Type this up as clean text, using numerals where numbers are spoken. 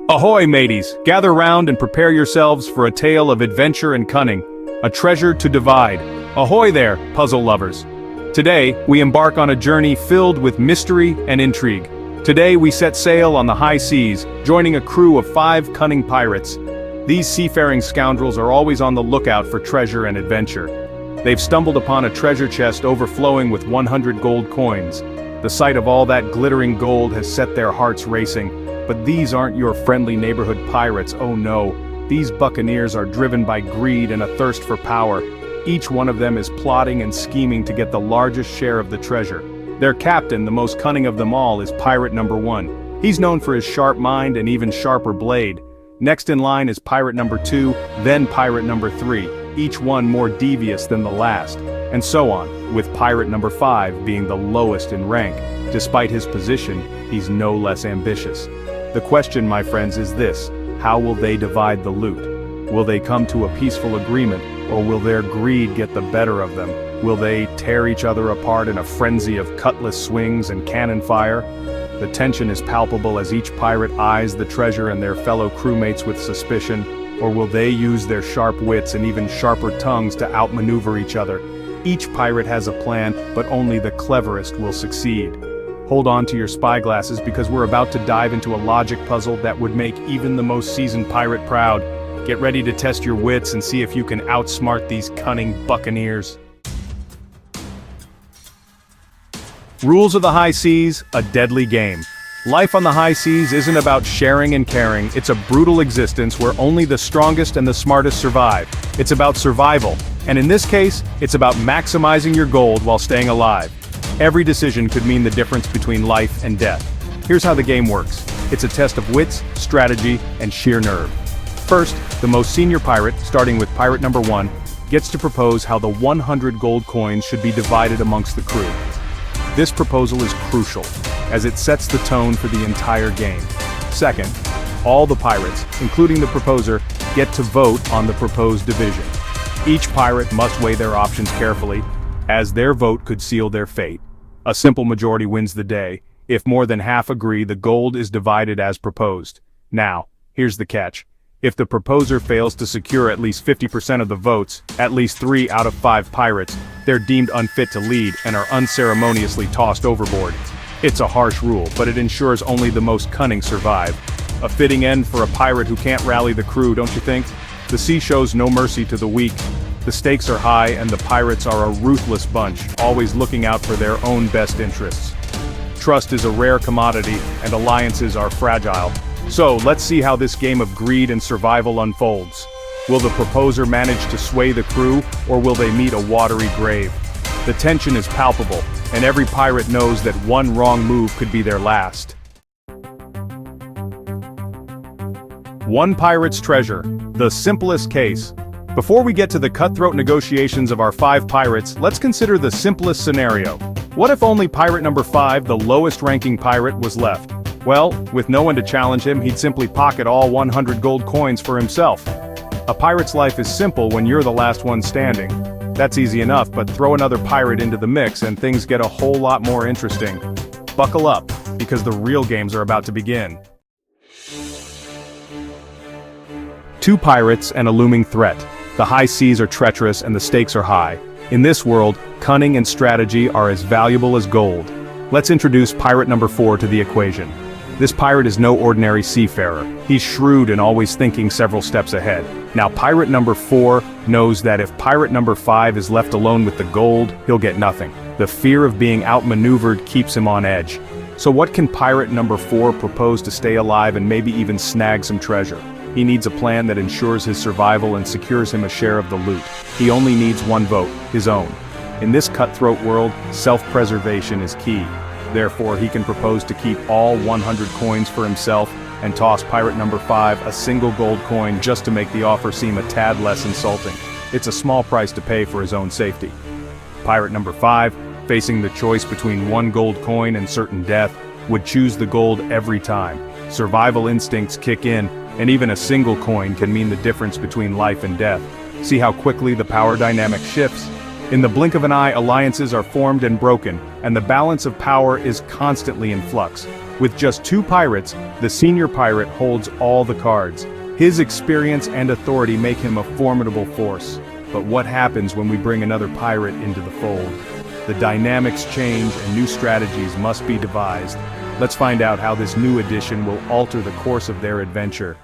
Ahoy, mateys! Gather round and prepare yourselves for a tale of adventure and cunning, a treasure to divide. Ahoy there, puzzle lovers! Today, we embark on a journey filled with mystery and intrigue. Today we set sail on the high seas, joining a crew of 5 cunning pirates. These seafaring scoundrels are always on the lookout for treasure and adventure. They've stumbled upon a treasure chest overflowing with 100 gold coins. The sight of all that glittering gold has set their hearts racing. But these aren't your friendly neighborhood pirates, oh no. These buccaneers are driven by greed and a thirst for power. Each one of them is plotting and scheming to get the largest share of the treasure. Their captain, the most cunning of them all, is Pirate Number 1. He's known for his sharp mind and even sharper blade. Next in line is Pirate Number 2, then Pirate Number 3, each one more devious than the last. And so on, with Pirate Number 5 being the lowest in rank. Despite his position, he's no less ambitious. The question, my friends, is this: how will they divide the loot? Will they come to a peaceful agreement, or will their greed get the better of them? Will they tear each other apart in a frenzy of cutlass swings and cannon fire? The tension is palpable as each pirate eyes the treasure and their fellow crewmates with suspicion, or will they use their sharp wits and even sharper tongues to outmaneuver each other? Each pirate has a plan, but only the cleverest will succeed. Hold on to your spyglasses because we're about to dive into a logic puzzle that would make even the most seasoned pirate proud. Get ready to test your wits and see if you can outsmart these cunning buccaneers. Rules of the high seas, a deadly game. Life on the high seas isn't about sharing and caring, it's a brutal existence where only the strongest and the smartest survive. It's about survival, and in this case, it's about maximizing your gold while staying alive. Every decision could mean the difference between life and death. Here's how the game works. It's a test of wits, strategy, and sheer nerve. First, the most senior pirate, starting with Pirate Number 1, gets to propose how the 100 gold coins should be divided amongst the crew. This proposal is crucial, as it sets the tone for the entire game. Second, all the pirates, including the proposer, get to vote on the proposed division. Each pirate must weigh their options carefully, as their vote could seal their fate. A simple majority wins the day. If more than half agree, the gold is divided as proposed. Now, here's the catch. If the proposer fails to secure at least 50% of the votes, at least 3 out of 5 pirates, they're deemed unfit to lead and are unceremoniously tossed overboard. It's a harsh rule, but it ensures only the most cunning survive. A fitting end for a pirate who can't rally the crew, don't you think? The sea shows no mercy to the weak. The stakes are high and the pirates are a ruthless bunch, always looking out for their own best interests. Trust is a rare commodity and alliances are fragile. So, let's see how this game of greed and survival unfolds. Will the proposer manage to sway the crew, or will they meet a watery grave? The tension is palpable, and every pirate knows that one wrong move could be their last. One pirate's treasure, the simplest case. Before we get to the cutthroat negotiations of our 5 pirates, let's consider the simplest scenario. What if only Pirate Number 5, the lowest-ranking pirate, was left? Well, with no one to challenge him, he'd simply pocket all 100 gold coins for himself. A pirate's life is simple when you're the last one standing. That's easy enough, but throw another pirate into the mix and things get a whole lot more interesting. Buckle up, because the real games are about to begin. 2 pirates and a looming threat. The high seas are treacherous and the stakes are high. In this world, cunning and strategy are as valuable as gold. Let's introduce Pirate Number 4 to the equation. This pirate is no ordinary seafarer. He's shrewd and always thinking several steps ahead. Now Pirate Number 4 knows that if Pirate Number 5 is left alone with the gold, he'll get nothing. The fear of being outmaneuvered keeps him on edge. So what can Pirate Number 4 propose to stay alive and maybe even snag some treasure? He needs a plan that ensures his survival and secures him a share of the loot. He only needs one vote, his own. In this cutthroat world, self-preservation is key. Therefore, he can propose to keep all 100 coins for himself and toss Pirate Number 5 a single gold coin just to make the offer seem a tad less insulting. It's a small price to pay for his own safety. Pirate Number 5, facing the choice between 1 gold coin and certain death, would choose the gold every time. Survival instincts kick in, and even a single coin can mean the difference between life and death. See how quickly the power dynamic shifts? In the blink of an eye, alliances are formed and broken, and the balance of power is constantly in flux. With just 2 pirates, the senior pirate holds all the cards. His experience and authority make him a formidable force. But what happens when we bring another pirate into the fold? The dynamics change and new strategies must be devised. Let's find out how this new addition will alter the course of their adventure.